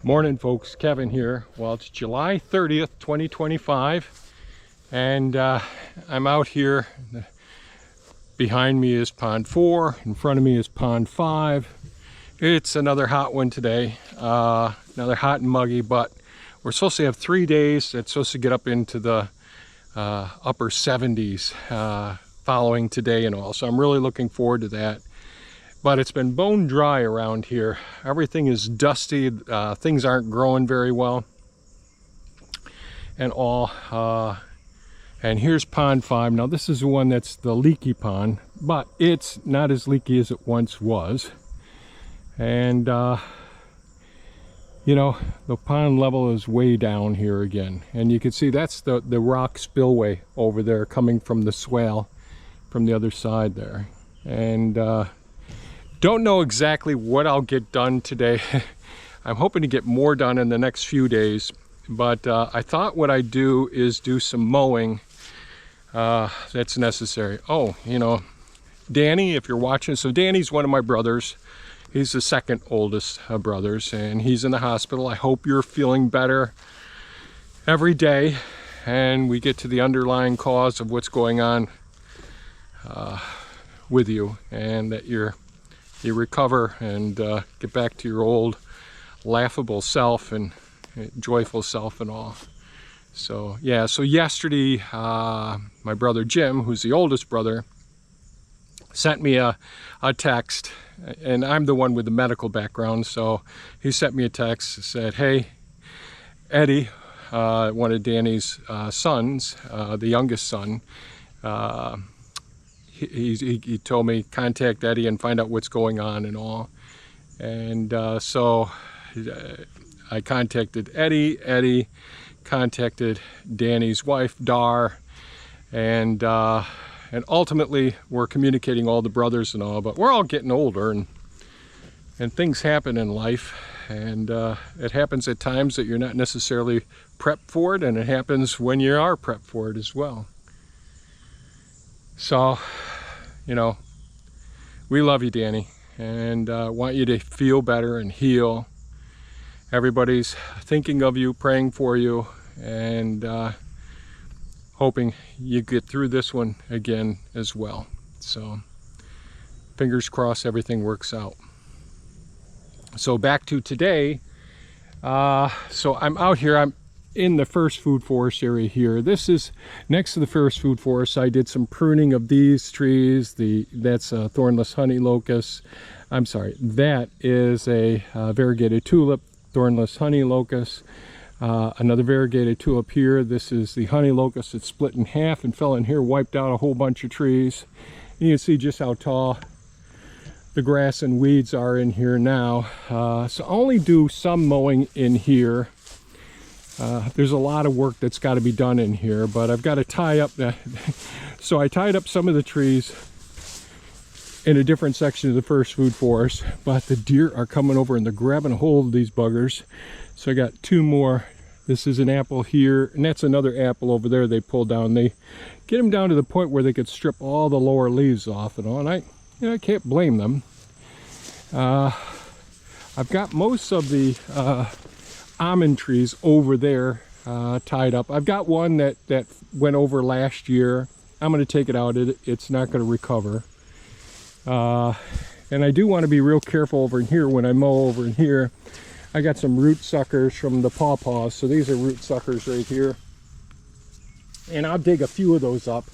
Morning folks, Kevin here. Well, it's July 30th, 2025, and I'm out here. Behind me is pond 4, in front of me is pond 5. It's another hot one today, another hot and muggy, but we're supposed to have 3 days. It's supposed to get up into the upper 70s following today and all, so I'm really looking forward to that. But it's been bone dry around here. Everything is dusty. Things aren't growing very well and all. And here's pond 5. Now this is the one that's the leaky pond, but it's not as leaky as it once was. And you know, the pond level is way down here again. And you can see that's the rock spillway over there coming from the swale from the other side there. And don't know exactly what I'll get done today. I'm hoping to get more done in the next few days, but I thought what I'd do is do some mowing that's necessary. Oh, you know, Danny, if you're watching, so Danny's one of my brothers. He's the second oldest of brothers, and he's in the hospital. I hope you're feeling better every day, and we get to the underlying cause of what's going on with you, and that you recover and get back to your old laughable self and joyful self and all. So yeah, so yesterday my brother Jim, who's the oldest brother, sent me a text, and I'm the one with the medical background, so he sent me a text that said, hey Eddie, one of Danny's sons, the youngest son, he told me contact Eddie and find out what's going on and all. And so I contacted Eddie. Eddie contacted Danny's wife, Dar, and ultimately we're communicating, all the brothers and all, but we're all getting older, and things happen in life, and it happens at times that you're not necessarily prepped for it, and it happens when you are prepped for it as well. So, you know, we love you, Danny, and want you to feel better and heal. Everybody's thinking of you, praying for you, and hoping you get through this one again as well. So, fingers crossed everything works out. So back to today. So I'm out here. I'm in the first food forest area here. This is next to the first food forest. I did some pruning of these trees. That's a thornless honey locust. I'm sorry, that is a variegated tulip, thornless honey locust. Another variegated tulip here. This is the honey locust. It's split in half and fell in here, wiped out a whole bunch of trees. You can see just how tall the grass and weeds are in here now. So I only do some mowing in here. There's a lot of work that's got to be done in here, but I've got to tie up the so I tied up some of the trees in a different section of the first food forest, but the deer are coming over and they're grabbing a hold of these buggers. So I got 2 more. This is an apple here, and that's another apple over there they pulled down. They get them down to the point where they could strip all the lower leaves off and all, and I can't blame them. I've got most of the almond trees over there tied up. I've got one that went over last year. I'm going to take it out. It's not going to recover. And I do want to be real careful over in here when I mow over in here. I got some root suckers from the pawpaws. So these are root suckers right here. And I'll dig a few of those up.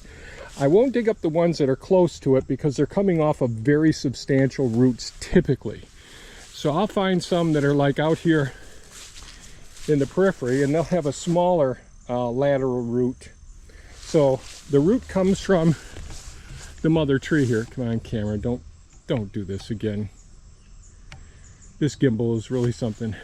I won't dig up the ones that are close to it because they're coming off of very substantial roots typically. So I'll find some that are like out here in the periphery, and they'll have a smaller lateral root. So the root comes from the mother tree here. Come on, camera, don't do this again. This gimbal is really something.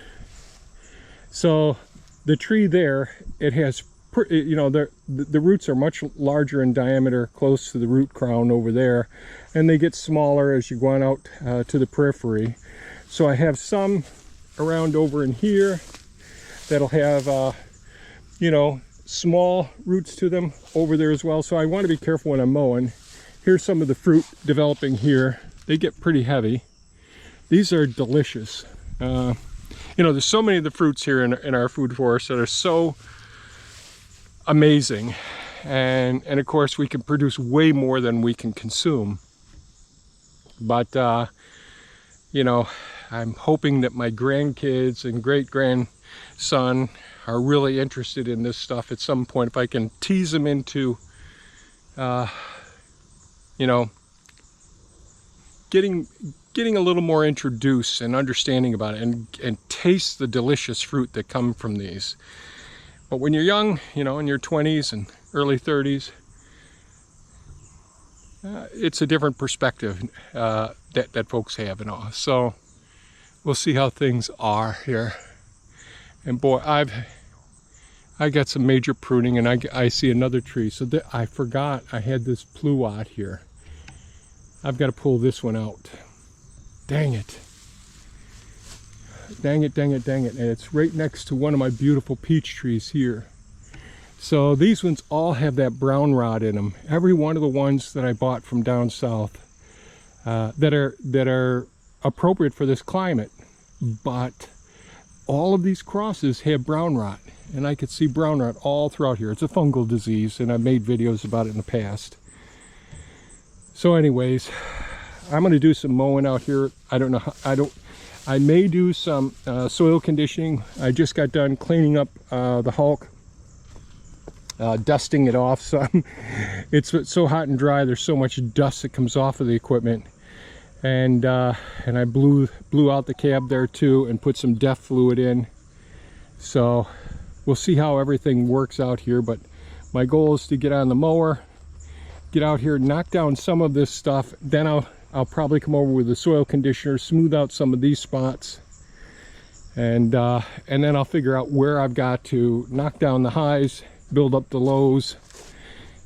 So the tree there, it has, you know, the roots are much larger in diameter close to the root crown over there, and they get smaller as you go on out to the periphery. So I have some around over in here that'll have you know, small roots to them over there as well. So I want to be careful when I'm mowing. Here's some of the fruit developing here. They get pretty heavy. These are delicious. you know, there's so many of the fruits here in our food forest that are so amazing. And of course, we can produce way more than we can consume. But, you know, I'm hoping that my grandkids and great-grandson are really interested in this stuff at some point. If I can tease them into, you know, getting a little more introduced and understanding about it, and taste the delicious fruit that come from these. But when you're young, you know, in your 20s and early 30s, it's a different perspective that folks have and all. So we'll see how things are here. And boy, I got some major pruning, and I see another tree. So I forgot I had this pluot here. I've got to pull this one out. Dang it. Dang it, dang it, dang it. And it's right next to one of my beautiful peach trees here. So these ones all have that brown rot in them. Every one of the ones that I bought from down south that are appropriate for this climate. But all of these crosses have brown rot. And I could see brown rot all throughout here. It's a fungal disease, and I've made videos about it in the past. So anyways, I'm going to do some mowing out here. I don't know how, I may do some soil conditioning. I just got done cleaning up the Hulk, dusting it off. So it's so hot and dry. There's so much dust that comes off of the equipment, and I blew out the cab there too, and put some DEF fluid in. So we'll see how everything works out here. But my goal is to get on the mower, get out here, knock down some of this stuff. Then I'll probably come over with the soil conditioner, smooth out some of these spots, and then I'll figure out where I've got to knock down the highs, build up the lows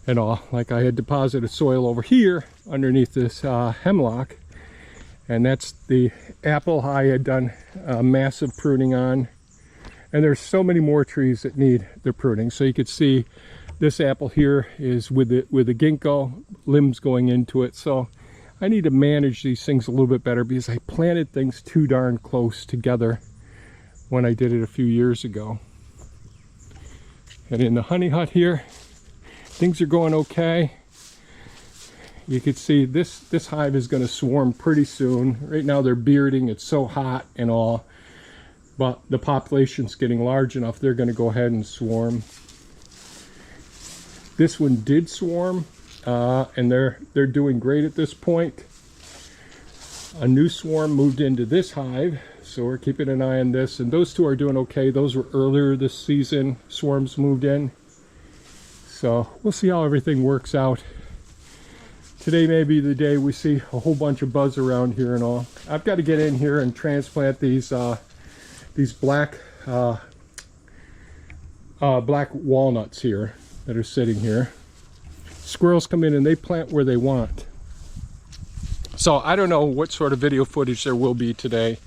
and all. Like I had deposited soil over here underneath this hemlock, and that's the apple I had done massive pruning on. And there's so many more trees that need their pruning. So you could see this apple here is with the ginkgo limbs going into it. So I need to manage these things a little bit better, because I planted things too darn close together when I did it a few years ago. And in the honey hut here, things are going okay. You can see this hive is going to swarm pretty soon. Right now they're bearding, it's so hot and all, but the population's getting large enough, they're going to go ahead and swarm. This one did swarm, and they're doing great at this point. A new swarm moved into this hive, so we're keeping an eye on this, and those two are doing okay. Those were earlier this season, swarms moved in. So we'll see how everything works out. Today may be the day we see a whole bunch of buzz around here and all. I've got to get in here and transplant these black walnuts here that are sitting here. Squirrels come in and they plant where they want. So I don't know what sort of video footage there will be today.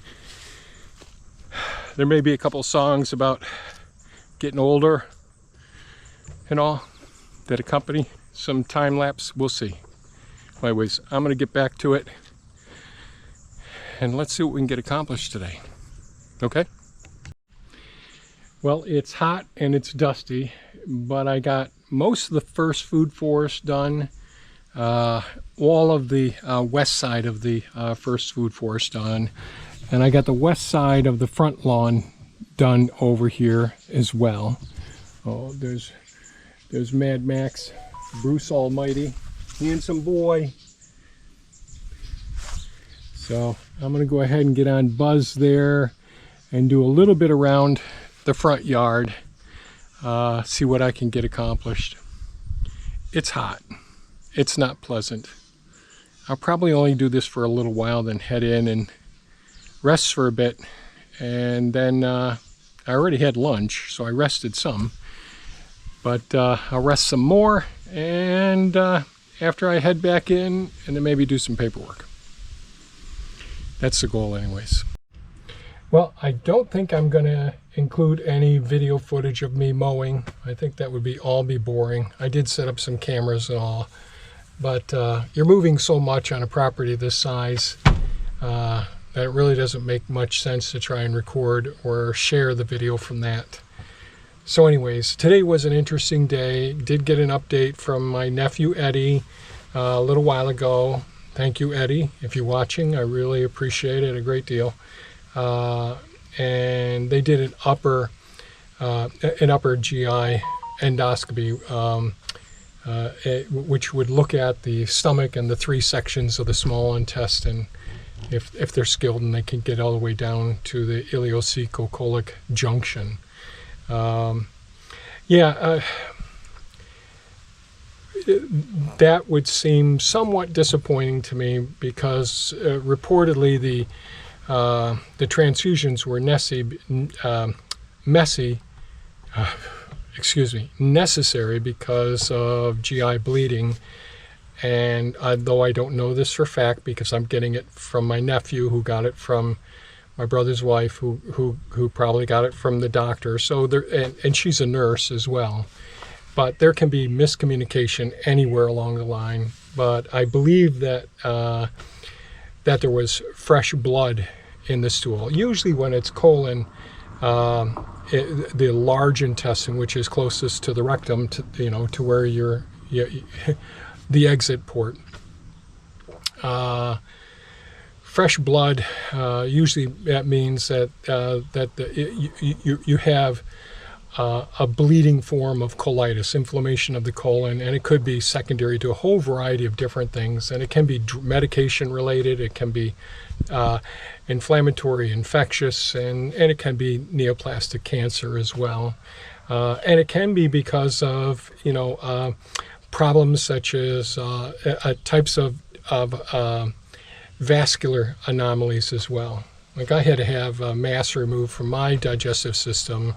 There may be a couple songs about getting older and all that accompany some time lapse. We'll see. Anyways, I'm going to get back to it, and let's see what we can get accomplished today. Okay? Well, it's hot and it's dusty, but I got most of the first food forest done. All of the west side of the first food forest done, and I got the west side of the front lawn done over here as well. Oh, there's Mad Max, Bruce Almighty, handsome boy. So I'm going to go ahead and get on Buzz there and do a little bit around the front yard, see what I can get accomplished. It's hot. It's not pleasant. I'll probably only do this for a little while, then head in and rest for a bit. And then I already had lunch, so I rested some. But I'll rest some more, and after I head back in, and then maybe do some paperwork. That's the goal anyways. Well, I don't think I'm going to include any video footage of me mowing. I think that would all be boring. I did set up some cameras and all, but you're moving so much on a property this size. that it really doesn't make much sense to try and record or share the video from that. So anyways, today was an interesting day. Did get an update from my nephew Eddie a little while ago. Thank you, Eddie, if you're watching. I really appreciate it a great deal. And they did an upper GI endoscopy, which would look at the stomach and the 3 sections of the small intestine. If they're skilled, and they can get all the way down to the ileocecal-colic junction. That would seem somewhat disappointing to me because reportedly the transfusions were necessary because of GI bleeding. And though I don't know this for fact, because I'm getting it from my nephew, who got it from my brother's wife, who probably got it from the doctor. So there, and she's a nurse as well. But there can be miscommunication anywhere along the line. But I believe that that there was fresh blood in the stool. Usually, when it's colon, the large intestine, which is closest to the rectum, to where the exit port. Fresh blood, usually that means that you have a bleeding form of colitis, inflammation of the colon, and it could be secondary to a whole variety of different things. And it can be medication related, it can be inflammatory, infectious, and it can be neoplastic cancer as well. And it can be because of problems such as types of vascular anomalies as well. Like I had to have a mass removed from my digestive system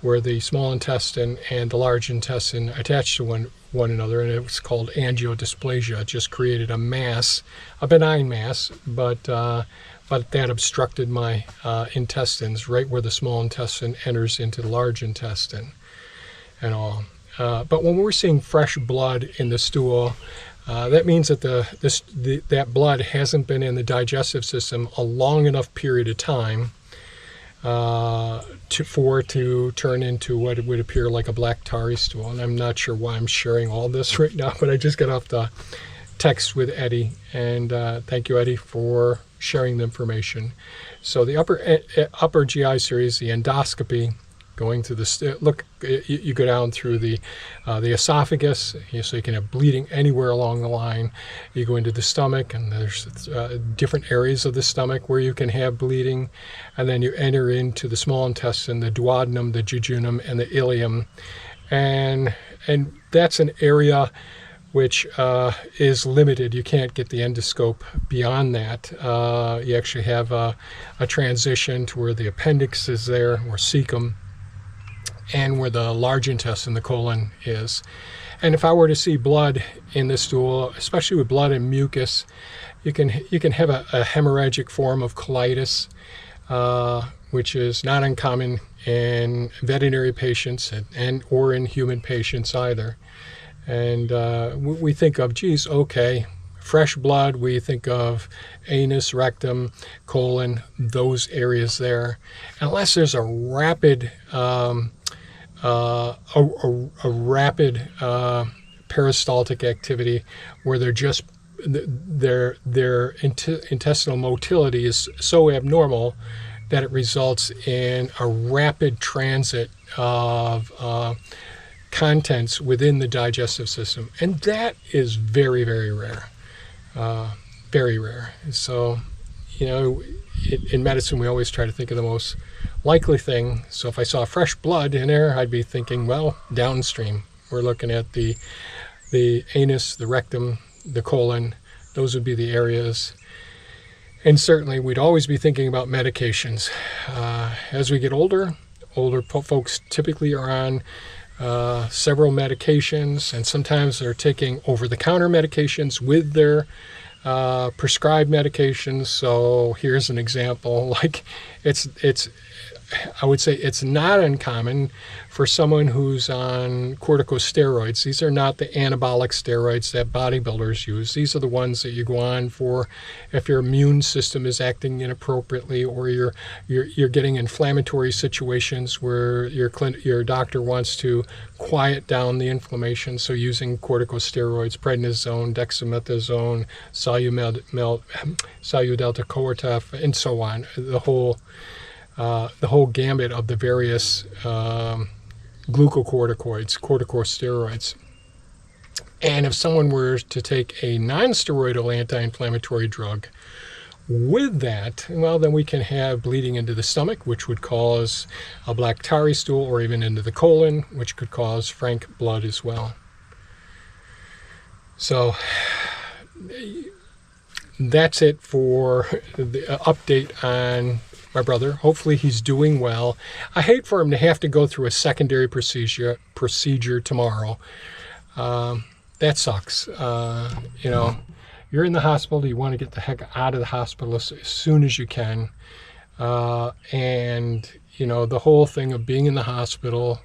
where the small intestine and the large intestine attached to one another, and it was called angiodysplasia. It just created a mass, a benign mass, but that obstructed my intestines right where the small intestine enters into the large intestine and all. But when we're seeing fresh blood in the stool, that means that that blood hasn't been in the digestive system a long enough period of time for it to turn into what would appear like a black tarry stool. And I'm not sure why I'm sharing all this right now, but I just got off the text with Eddie, and thank you, Eddie, for sharing the information. So the upper GI series, the endoscopy, going through you go down through the esophagus, so you can have bleeding anywhere along the line. You go into the stomach, and there's different areas of the stomach where you can have bleeding, and then you enter into the small intestine, the duodenum, the jejunum, and the ileum, and that's an area which is limited. You can't get the endoscope beyond that. You actually have a transition to where the appendix is there, or cecum, and where the large intestine, the colon, is. And if I were to see blood in the stool, especially with blood and mucus, you can have a hemorrhagic form of colitis, which is not uncommon in veterinary patients or in human patients either. And we think of, geez, okay, fresh blood, we think of anus, rectum, colon, those areas there. Unless there's a rapid peristaltic activity where their intestinal motility is so abnormal that it results in a rapid transit of contents within the digestive system, and that is very, very rare, very rare. So, in medicine, we always try to think of the most likely thing. So if I saw fresh blood in there, I'd be thinking, well, downstream. We're looking at the anus, the rectum, the colon. Those would be the areas. And certainly, we'd always be thinking about medications. As we get older folks typically are on several medications, and sometimes they're taking over-the-counter medications with their prescribed medications. So here's an example. Like it's I would say it's not uncommon for someone who's on corticosteroids. These are not the anabolic steroids that bodybuilders use. These are the ones that you go on for if your immune system is acting inappropriately, or you're getting inflammatory situations where your doctor wants to quiet down the inflammation. So using corticosteroids, prednisone, dexamethasone, solu-delta-CoRTEF, and so on. The whole gambit of the various glucocorticoids, corticosteroids. And if someone were to take a non-steroidal anti-inflammatory drug with that, well, then we can have bleeding into the stomach, which would cause a black tarry stool, or even into the colon, which could cause frank blood as well. So that's it for the update on my brother. Hopefully he's doing well. I hate for him to have to go through a secondary procedure tomorrow. That sucks. You know, you're in the hospital. You want to get the heck out of the hospital as soon as you can. And, you know, the whole thing of being in the hospital,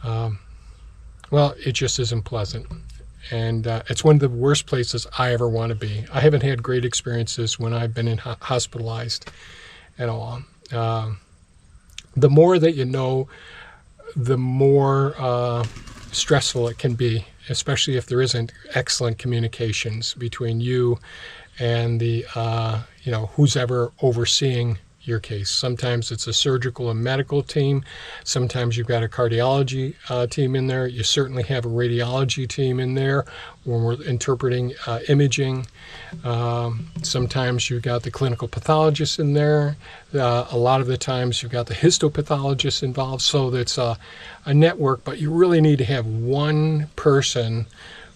well, it just isn't pleasant. And it's one of the worst places I ever want to be. I haven't had great experiences when I've been hospitalized at all. The more that you know, the more stressful it can be, especially if there isn't excellent communications between you and the, you know, who's ever overseeing your case. Sometimes it's a surgical and medical team. Sometimes you've got a cardiology team in there. You certainly have a radiology team in there when we're interpreting imaging. Sometimes you've got the clinical pathologist in there. A lot of the times you've got the histopathologist involved. So that's a network, but you really need to have one person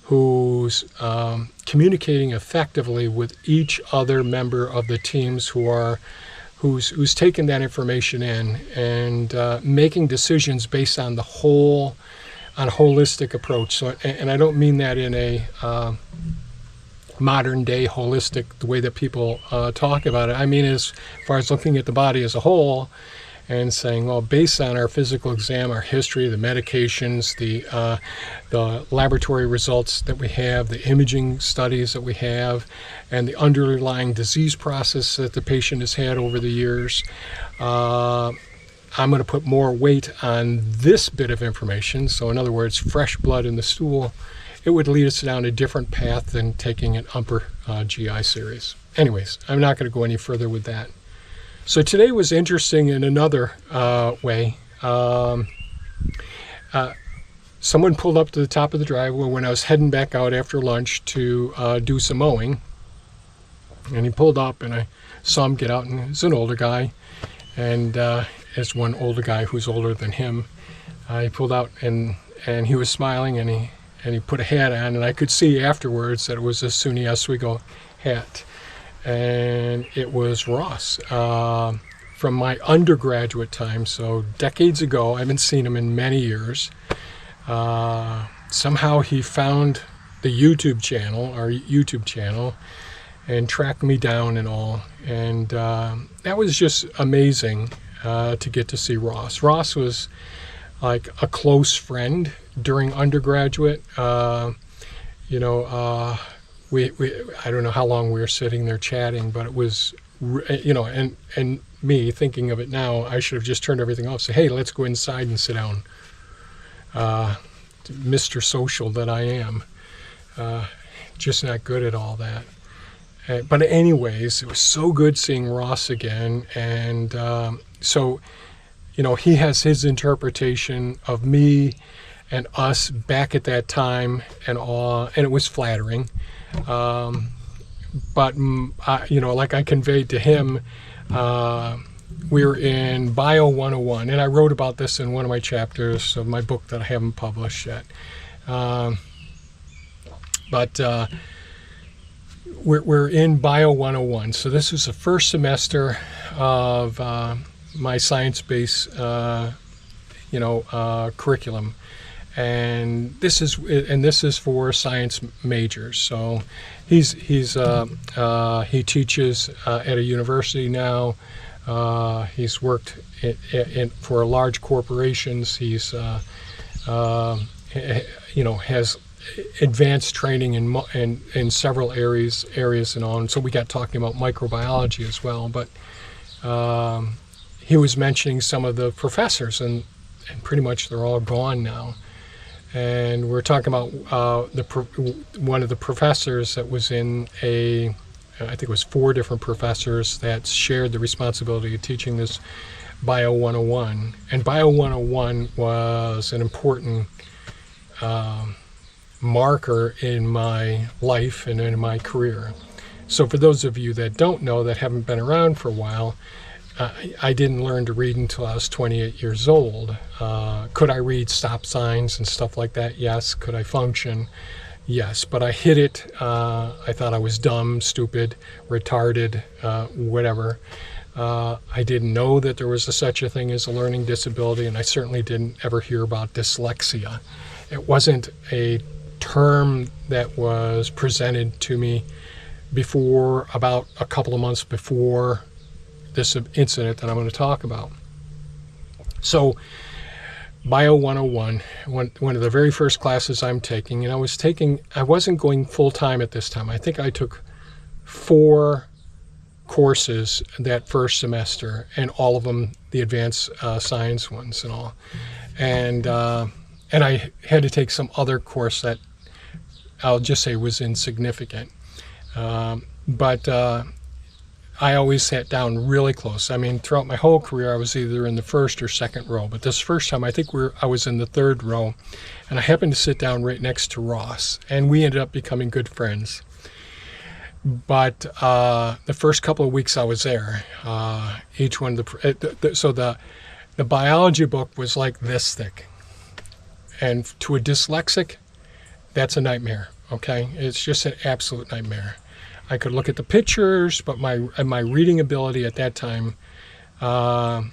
who's communicating effectively with each other member of the teams who's taking that information in and making decisions based on a holistic approach. So, and I don't mean that in a modern day holistic, the way that people talk about it. I mean as far as looking at the body as a whole and saying, well, based on our physical exam, our history, the medications, the laboratory results that we have, the imaging studies that we have, and the underlying disease process that the patient has had over the years, I'm going to put more weight on this bit of information. So in other words, fresh blood in the stool, it would lead us down a different path than taking an upper GI series. Anyways, I'm not going to go any further with that. So today was interesting in another way. Someone pulled up to the top of the driveway when I was heading back out after lunch to do some mowing. And he pulled up and I saw him get out, and he's an older guy. And as one older guy who's older than him, he pulled out and he was smiling, and he put a hat on, and I could see afterwards that it was a SUNY Oswego hat. And it was Ross from my undergraduate time, so decades ago. I haven't seen him in many years. Somehow he found the YouTube channel, and tracked me down and all. And that was just amazing to get to see Ross. Ross was like a close friend during undergraduate. You know, we I don't know how long we were sitting there chatting, but it was, you know, and me thinking of it now, I should have just turned everything off, say, hey, let's go inside and sit down. Mr. Social that I am, just not good at all that. But anyways, it was so good seeing Ross again. And so, you know, he has his interpretation of me and us back at that time and all, and it was flattering. But you know, like I conveyed to him, we were in Bio 101, and I wrote about this in one of my chapters of my book that I haven't published yet. But we're in Bio 101, so this was the first semester of my science-based, you know, curriculum. And this is for science majors. So he teaches at a university now. He's worked for large corporations. He's has advanced training in several areas and all. And so we got talking about microbiology as well. But he was mentioning some of the professors, and pretty much they're all gone now. And we're talking about one of the professors that was in I think it was 4 different professors that shared the responsibility of teaching this Bio 101. And Bio 101 was an important marker in my life and in my career. So for those of you that don't know, that haven't been around for a while, I didn't learn to read until I was 28 years old. Could I read stop signs and stuff like that? Yes. Could I function? Yes. But I hid it. I thought I was dumb, stupid, retarded, whatever. I didn't know that there was such a thing as a learning disability, and I certainly didn't ever hear about dyslexia. It wasn't a term that was presented to me before, about a couple of months before this incident that I'm going to talk about. So Bio 101, one of the very first classes I'm taking, and I wasn't going full-time at this time. I think I took 4 courses that first semester, and all of them the advanced science ones and all. And I had to take some other course that I'll just say was insignificant. But I always sat down really close. I mean, throughout my whole career, I was either in the first or second row. But this first time, I think I was in the 3rd row. And I happened to sit down right next to Ross. And we ended up becoming good friends. But the first couple of weeks I was there, each one of the biology book was like this thick. And to a dyslexic, that's a nightmare, okay? It's just an absolute nightmare. I could look at the pictures, but my reading ability at that time, well,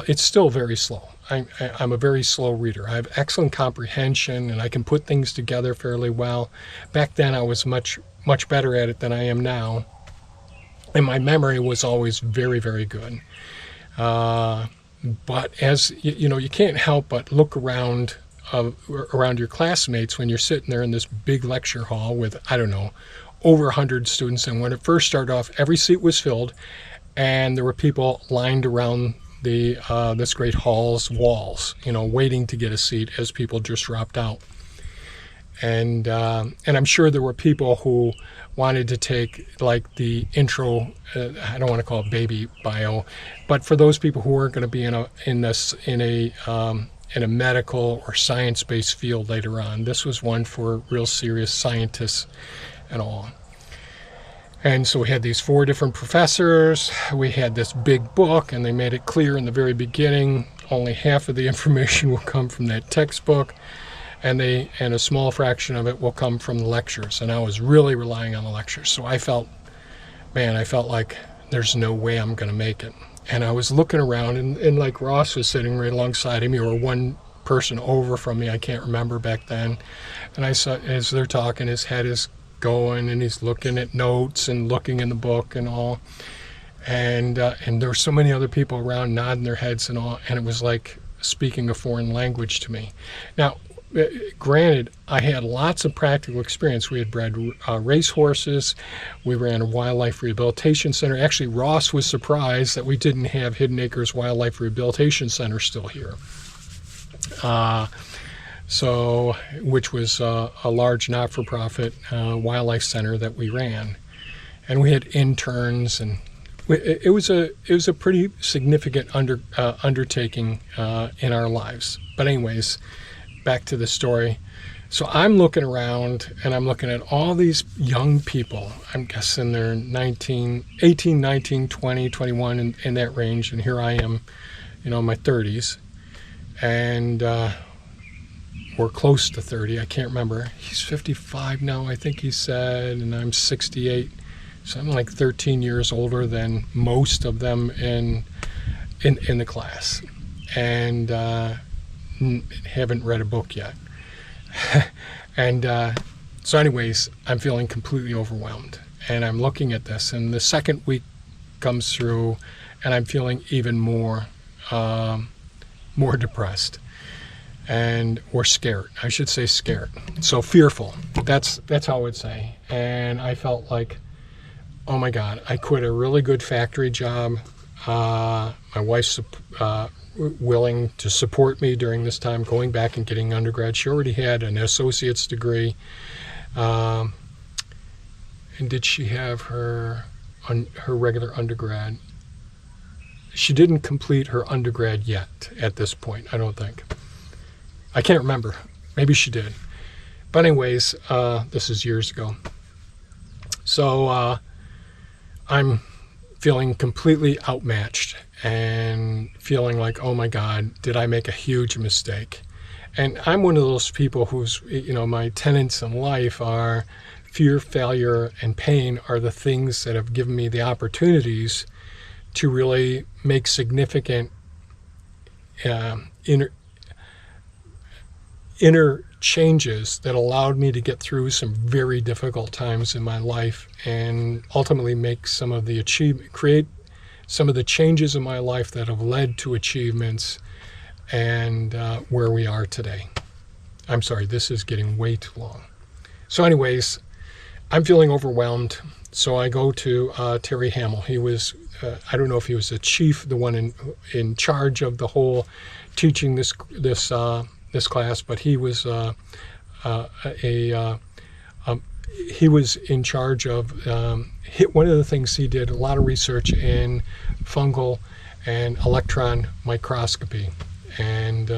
it's still very slow. I'm a very slow reader. I have excellent comprehension, and I can put things together fairly well. Back then, I was much better at it than I am now, and my memory was always very, very good. But as you can't help but look around your classmates when you're sitting there in this big lecture hall with, I don't know, over 100 students. And when it first started off, every seat was filled, and there were people lined around this great hall's walls, waiting to get a seat as people just dropped out. And I'm sure there were people who wanted to take like the intro. I don't want to call it baby bio, but for those people who weren't going to be in a medical or science-based field later on, this was one for real serious scientists and all. And so we had these 4 different professors. We had this big book, and they made it clear in the very beginning only half of the information will come from that textbook, and a small fraction of it will come from the lectures. And I was really relying on the lectures. So I felt like there's no way I'm going to make it. And I was looking around, and like Ross was sitting right alongside of me, or one person over from me, I can't remember back then. And I saw, as they're talking, his head is going, and he's looking at notes and looking in the book and all. And there were so many other people around nodding their heads and all, and it was like speaking a foreign language to me. Now, granted, I had lots of practical experience. We had bred race horses. We ran a wildlife rehabilitation center. Actually, Ross was surprised that we didn't have Hidden Acres Wildlife Rehabilitation Center still here. Which was a large not-for-profit wildlife center that we ran. And we had interns, and it was a pretty significant undertaking in our lives. But anyways, back to the story. So I'm looking around, and I'm looking at all these young people. I'm guessing they're 18, 19, 20, 21, in that range. And here I am, in my 30s. And we're close to 30. I can't remember. He's 55 now, I think he said, and I'm 68. So I'm like 13 years older than most of them in the class. And haven't read a book yet. And so anyways, I'm feeling completely overwhelmed. And I'm looking at this, and the second week comes through, and I'm feeling even more depressed, or scared. I should say scared. So fearful. That's how I would say. And I felt like, oh my God, I quit a really good factory job. My wife's willing to support me during this time, going back and getting undergrad. She already had an associate's degree. And did she have her regular undergrad? She didn't complete her undergrad yet at this point, I don't think. I can't remember. Maybe she did. But anyways, this is years ago. So I'm feeling completely outmatched and feeling like, oh my God, did I make a huge mistake? And I'm one of those people who's, my tenets in life are fear, failure, and pain are the things that have given me the opportunities to really make significant inner changes that allowed me to get through some very difficult times in my life and ultimately make create some of the changes in my life that have led to achievements and where we are today. I'm sorry, this is getting way too long. So anyways, I'm feeling overwhelmed. So I go to Terry Hamill. He was, I don't know if he was the chief, the one in charge of the whole teaching this class, but he was he was in charge of one of the things he did a lot of research in fungal and electron microscopy, and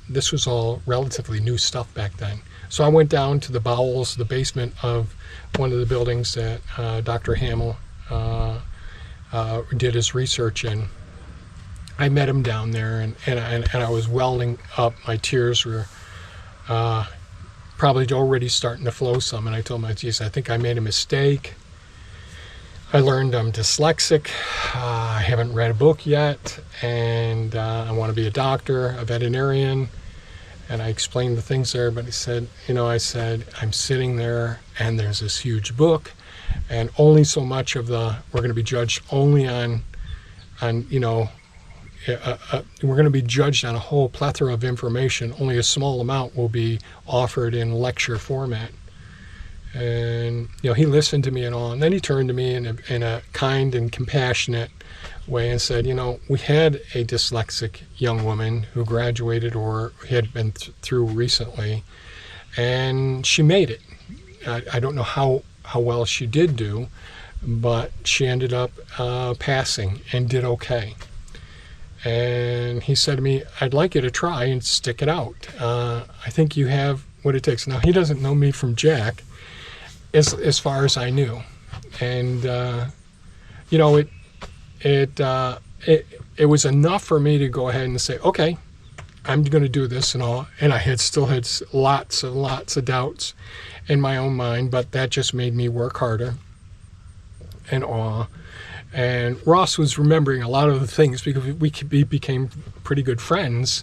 this was all relatively new stuff back then. So I went down to the bowels, the basement of one of the buildings that Dr. Hamill did his research in. I met him down there, and I was welling up. My tears were probably already starting to flow some, and I told him, geez, I think I made a mistake. I learned I'm dyslexic. I haven't read a book yet, and I want to be a doctor, a veterinarian. And I explained the things there, but he said, I said, I'm sitting there, and there's this huge book, and only so much of we're going to be judged only on we're going to be judged on a whole plethora of information. Only a small amount will be offered in lecture format. And he listened to me and all, and then he turned to me in a kind and compassionate way and said, we had a dyslexic young woman who graduated or had been through recently, and she made it. I don't know how well she did do, but she ended up passing and did okay. And he said to me, I'd like you to try and stick it out. I think you have what it takes. Now, he doesn't know me from Jack, as far as I knew. And, it was enough for me to go ahead and say, okay, I'm going to do this and all. And I still had lots and lots of doubts in my own mind, but that just made me work harder and all. And Ross was remembering a lot of the things because we became pretty good friends,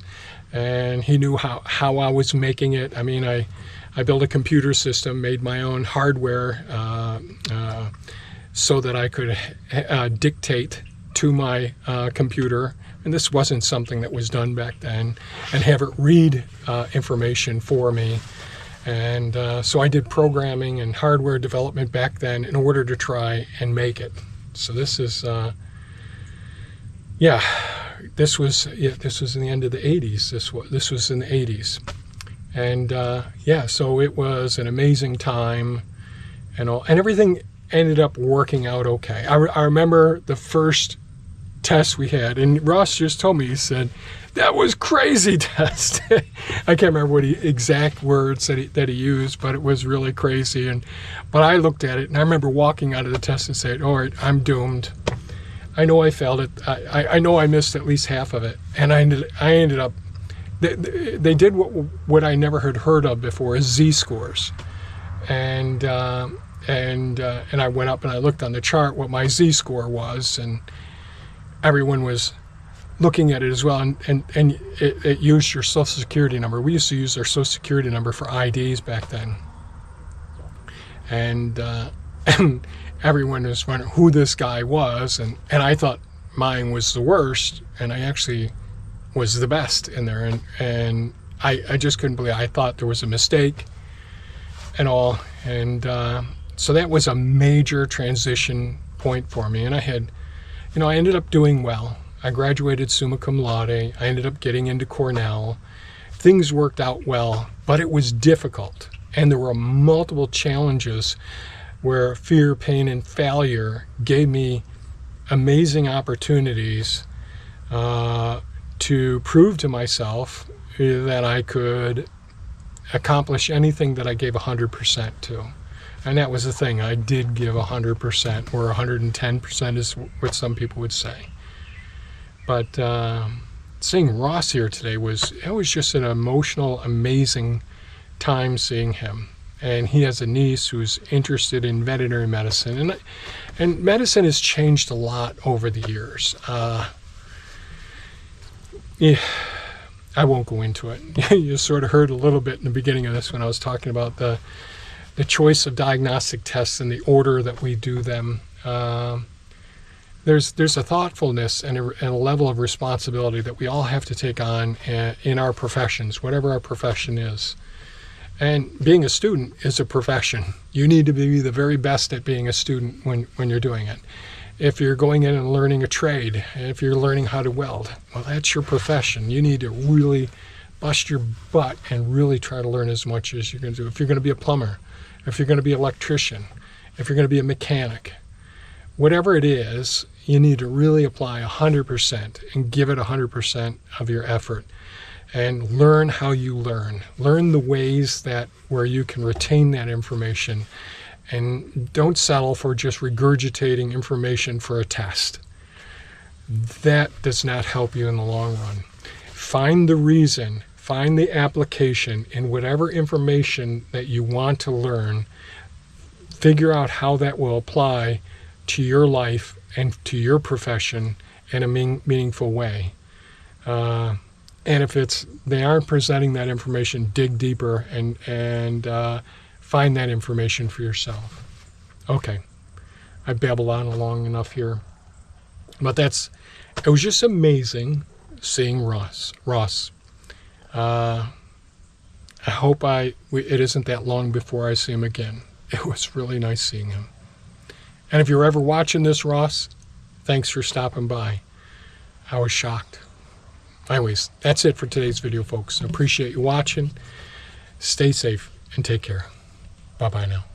and he knew how I was making it. I mean, I built a computer system, made my own hardware so that I could dictate to my computer, and this wasn't something that was done back then, and have it read information for me. And so I did programming and hardware development back then in order to try and make it. So this is, this was in the end of the 80s. This was in the 80s. And so it was an amazing time and all, and everything ended up working out okay. I remember the first test we had, and Ross just told me, he said, that was crazy test. I can't remember what exact words that he used, but it was really crazy. But I looked at it, and I remember walking out of the test and saying, all right, I'm doomed. I know I failed it. I know I missed at least half of it. And I ended up, they did what I never had heard of before, is Z-scores. And I went up and I looked on the chart what my Z-score was, and everyone was looking at it as well, and it used your social security number. We used to use our social security number for IDs back then, and everyone was wondering who this guy was, and I thought mine was the worst, and I actually was the best in there. And I just couldn't believe it. I thought there was a mistake and all. And so that was a major transition point for me. And I had, I ended up doing well. I graduated summa cum laude. I ended up getting into Cornell. Things worked out well, but it was difficult. And there were multiple challenges where fear, pain, and failure gave me amazing opportunities to prove to myself that I could accomplish anything that I gave 100% to. And that was the thing. I did give 100%, or 110% is what some people would say. But seeing Ross here today was just an emotional, amazing time seeing him. And he has a niece who's interested in veterinary medicine. And medicine has changed a lot over the years. Yeah, I won't go into it. You sort of heard a little bit in the beginning of this when I was talking about the choice of diagnostic tests and the order that we do them. There's a thoughtfulness and a level of responsibility that we all have to take on in our professions, whatever our profession is. And being a student is a profession. You need to be the very best at being a student when you're doing it. If you're going in and learning a trade, if you're learning how to weld, well, that's your profession. You need to really bust your butt and really try to learn as much as you can do. If you're going to be a plumber, if you're going to be an electrician, if you're going to be a mechanic, whatever it is, you need to really apply 100% and give it 100% of your effort. And learn how you learn. Learn the ways where you can retain that information, and don't settle for just regurgitating information for a test. That does not help you in the long run. Find the reason, find the application in whatever information that you want to learn. Figure out how that will apply to your life and to your profession in a meaningful way. And if they aren't presenting that information, dig deeper and find that information for yourself. Okay, I babbled on long enough here, but it was just amazing seeing Ross. I hope it isn't that long before I see him again. It was really nice seeing him. And if you're ever watching this, Ross, thanks for stopping by. I was shocked. Anyways, that's it for today's video, folks. I appreciate you watching. Stay safe and take care. Bye-bye now.